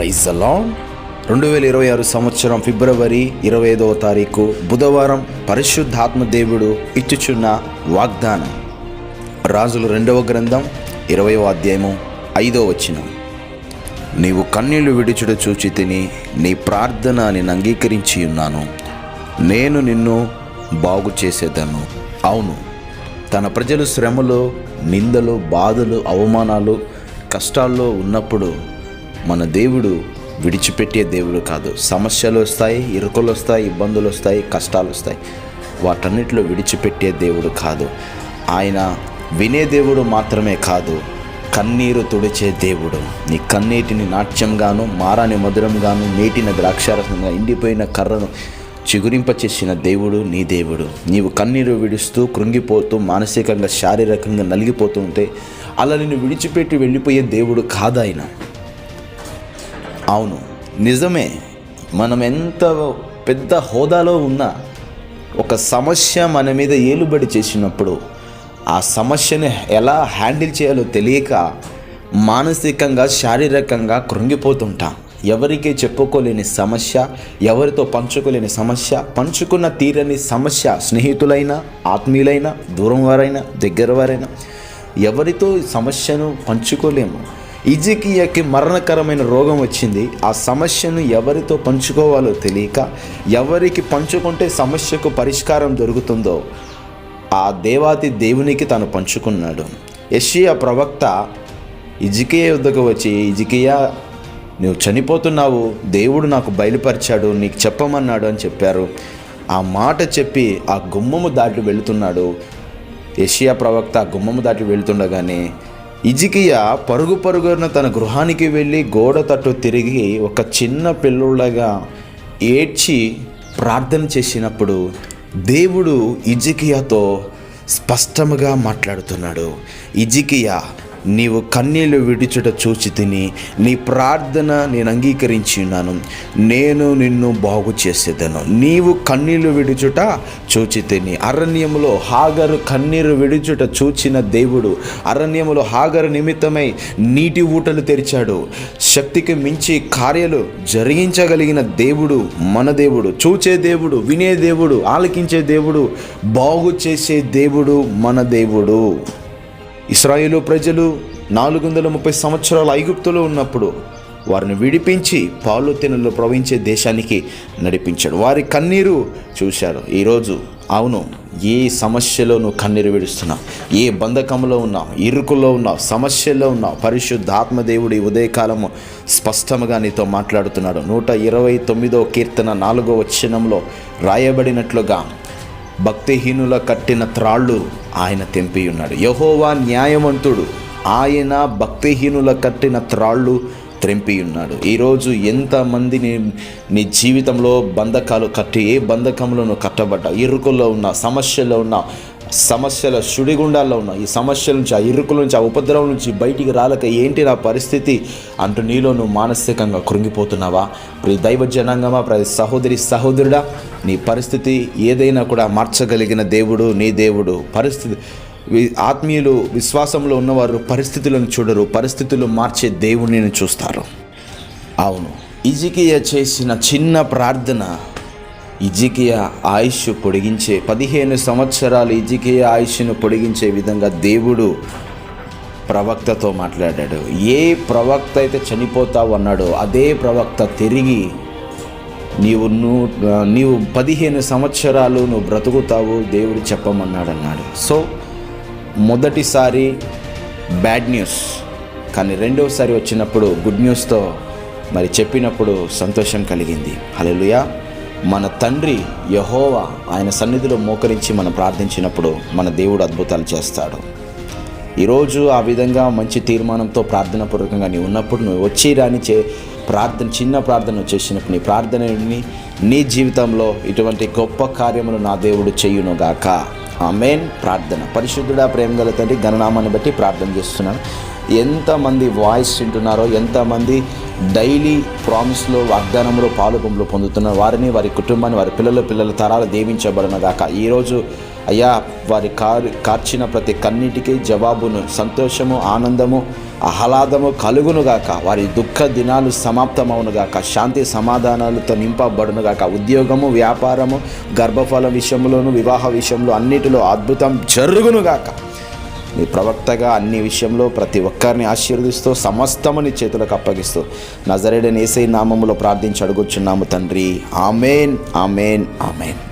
Praise the lord. 2026 సంవత్సరం ఫిబ్రవరి 25వ తారీఖు బుధవారం పరిశుద్ధాత్మ దేవుడు ఇచ్చుచున్న వాగ్దానం. రాజులు 2వ గ్రంథం 20వ అధ్యాయము 5వ వచనం. నీవు కన్నీళ్లు విడిచుట చూచి తిని నీ ప్రార్థన నేను అంగీకరించి ఉన్నాను, నేను నిన్ను బాగు చేసేదను. అవును, తన ప్రజలు శ్రమలు, నిందలు, బాధలు, అవమానాలు, కష్టాల్లో ఉన్నప్పుడు మన దేవుడు విడిచిపెట్టే దేవుడు కాదు. సమస్యలు వస్తాయి, ఇరుకులు వస్తాయి, ఇబ్బందులు వస్తాయి, కష్టాలు వస్తాయి. వాటన్నిటిలో విడిచిపెట్టే దేవుడు కాదు. ఆయన వినే దేవుడు మాత్రమే కాదు, కన్నీరు తుడిచే దేవుడు. నీ కన్నీటిని నాట్యంగాను, మారాని మధురంగాను, నీటిన ద్రాక్షారసంగా, ఎండిపోయిన కర్రను చిగురింపచేసిన దేవుడు నీ దేవుడు. నీవు కన్నీరు విడుస్తూ కృంగిపోతూ మానసికంగా శారీరకంగా నలిగిపోతూ ఉంటే అలా నిన్ను విడిచిపెట్టి వెళ్ళిపోయే దేవుడు కాదు ఆయన. అవును, నిజమే. మనం ఎంత పెద్ద హోదాలో ఉన్నా ఒక సమస్య మన మీద ఏలుబడి చేసినప్పుడు ఆ సమస్యను ఎలా హ్యాండిల్ చేయాలో తెలియక మానసికంగా శారీరకంగా కృంగిపోతుంటాం. ఎవరికీ చెప్పుకోలేని సమస్య, ఎవరితో పంచుకోలేని సమస్య, పంచుకున్న తీరని సమస్య, స్నేహితులైనా, ఆత్మీయులైనా, దూరం వారైనా, దగ్గర వారైనా, ఎవరితో సమస్యను పంచుకోలేము. హిజ్కియాకి మరణకరమైన రోగం వచ్చింది. ఆ సమస్యను ఎవరితో పంచుకోవాలో తెలియక, ఎవరికి పంచుకుంటే సమస్యకు పరిష్కారం దొరుకుతుందో ఆ దేవాతి దేవునికి తాను పంచుకున్నాడు. యెషయా ప్రవక్త హిజ్కియా వద్దకు వచ్చి, హిజ్కియా, నువ్వు చనిపోతున్నావు, దేవుడు నాకు బయలుపరిచాడు, నీకు చెప్పమన్నాడు అని చెప్పారు. ఆ మాట చెప్పి ఆ గుమ్మము దాటి వెళుతున్నాడు. యెషయా ప్రవక్త ఆ గుమ్మము దాటి వెళుతుండగానే హిజ్కియా పరుగున తన గృహానికి వెళ్ళి గోడ తట్టు తిరిగి ఒక చిన్న పిల్లుళ్ళగా ఏడ్చి ప్రార్థన చేసినప్పుడు దేవుడు హిజ్కియాతో స్పష్టంగా మాట్లాడుతున్నాడు. హిజ్కియా, నీవు కన్నీళ్లు విడిచుట చూచి తిని నీ ప్రార్థన నేను అంగీకరించి ఉన్నాను, నేను నిన్ను బాగు చేసేదను. నీవు కన్నీళ్లు విడుచుట చూచి తిని. అరణ్యములో హాగరు కన్నీరు విడుచుట చూచిన దేవుడు అరణ్యములో హాగరు నిమిత్తమై నీటి ఊటలు తెరిచాడు. శక్తికి మించి కార్యాలు జరిగించగలిగిన దేవుడు మన దేవుడు. చూచే దేవుడు, వినే దేవుడు, ఆలకించే దేవుడు, బాగు చేసే దేవుడు మన దేవుడు. ఇశ్రాయేలు ప్రజలు 430 సంవత్సరాలు ఐగుప్తులో ఉన్నప్పుడు వారిని విడిపించి పాలు తేనెలు ప్రవహించే దేశానికి నడిపించాడు. వారి కన్నీరు చూశాడు. ఈరోజు అవును, ఏ సమస్యలో నువ్వు కన్నీరు విడుస్తున్నావు, ఏ బంధకంలో ఉన్నావు, ఇరుకుల్లో ఉన్నావు, సమస్యల్లో ఉన్నావు, పరిశుద్ధాత్మ దేవుడు ఈ ఉదయకాలము స్పష్టంగా నీతో మాట్లాడుతున్నాడు. 129వ కీర్తన 4వ వచనంలో రాయబడినట్లుగా భక్తిహీనుల కట్టిన త్రాళ్ళు ఆయన తెంపి ఉన్నాడు. యెహోవా న్యాయవంతుడు, ఆయన భక్తిహీనుల కట్టిన త్రాళ్ళు త్రెంపి ఉన్నాడు. ఈరోజు ఎంతమందిని నీ జీవితంలో బంధకాలు కట్టి, ఏ బంధకంలో నువ్వు కట్టబడ్డా, ఇరుకుల్లో ఉన్నా, సమస్యల్లో ఉన్నా, సమస్యల సుడిగుండాల్లో ఉన్నా, ఈ సమస్యల నుంచి, ఆ ఇరుకుల నుంచి, ఆ ఉపద్రవం నుంచి బయటికి రాలేక ఏంటి నా పరిస్థితి అంటూ నీలో నువ్వు మానసికంగా కృంగిపోతున్నావా? ప్రతి దైవ జనాంగమా, ప్రతి సహోదరి సహోదరుడా, నీ పరిస్థితి ఏదైనా కూడా మార్చగలిగిన దేవుడు నీ దేవుడు. పరిస్థితి ఆత్మీయులు, విశ్వాసంలో ఉన్నవారు పరిస్థితులను చూడరు, పరిస్థితులు మార్చే దేవుడిని చూస్తారు. అవును, హిజ్కియా చేసిన చిన్న ప్రార్థన హిజ్కియా ఆయుష్ పొడిగించే 15 సంవత్సరాలు హిజ్కియా ఆయుష్ను పొడిగించే విధంగా దేవుడు ప్రవక్తతో మాట్లాడాడు. ఏ ప్రవక్త అయితే చనిపోతావు అన్నాడో అదే ప్రవక్త తిరిగి నీవు 15 సంవత్సరాలు నువ్వు బ్రతుకుతావు, దేవుడు చెప్పమన్నాడు అన్నాడు. సో మొదటిసారి బ్యాడ్ న్యూస్, కానీ రెండవసారి వచ్చినప్పుడు గుడ్ న్యూస్తో మరి చెప్పినప్పుడు సంతోషం కలిగింది. హల్లెలూయా. మన తండ్రి యెహోవా ఆయన సన్నిధిలో మోకరించి మనం ప్రార్థించినప్పుడు మన దేవుడు అద్భుతాలు చేస్తాడు. ఈరోజు ఆ విధంగా మంచి తీర్మానంతో ప్రార్థనాపూర్వకంగా నీవు ఉన్నప్పుడు, నువ్వు వచ్చి రాని ప్రార్థన, చిన్న ప్రార్థన చేసినప్పుడు నీ ప్రార్థనని నీ జీవితంలో ఇటువంటి గొప్ప కార్యములు నా దేవుడు చేయునుగాక. ఆమేన్. ప్రార్థన. పరిశుద్ధుడా, ప్రేమగల తండ్రి, ఘననామాన్ని బట్టి ప్రార్థన చేస్తున్నాను. ఎంతమంది వాయిస్ వింటున్నారో, ఎంతమంది డైలీ ప్రామిస్లో, వాగ్దానంలో పాలు పొందుతున్నారు, వారిని, వారి కుటుంబాన్ని, వారి పిల్లల తరాలు దీవించబడిన గాక. ఈరోజు అయ్యా, వారి కార్చిన ప్రతి కన్నీటికి జవాబును, సంతోషము, ఆనందము, ఆహ్లాదము కలుగునుగాక. వారి దుఃఖ దినాలు సమాప్తమవునుగాక. శాంతి సమాధానాలతో నింపబడునుగాక. ఉద్యోగము, వ్యాపారము, గర్భఫలం విషయంలోను, వివాహ విషయంలో అన్నిటిలో అద్భుతం జరుగునుగాక. నీ ప్రవక్తగా అన్ని విషయంలో ప్రతి ఒక్కరిని ఆశీర్వదిస్తూ సమస్తముని చేతులకు అప్పగిస్తూ నజరేయుడైన యేసయ్య నామములో ప్రార్థించి అడుగుచున్నాము తండ్రి. ఆమేన్, ఆమేన్, ఆమేన్.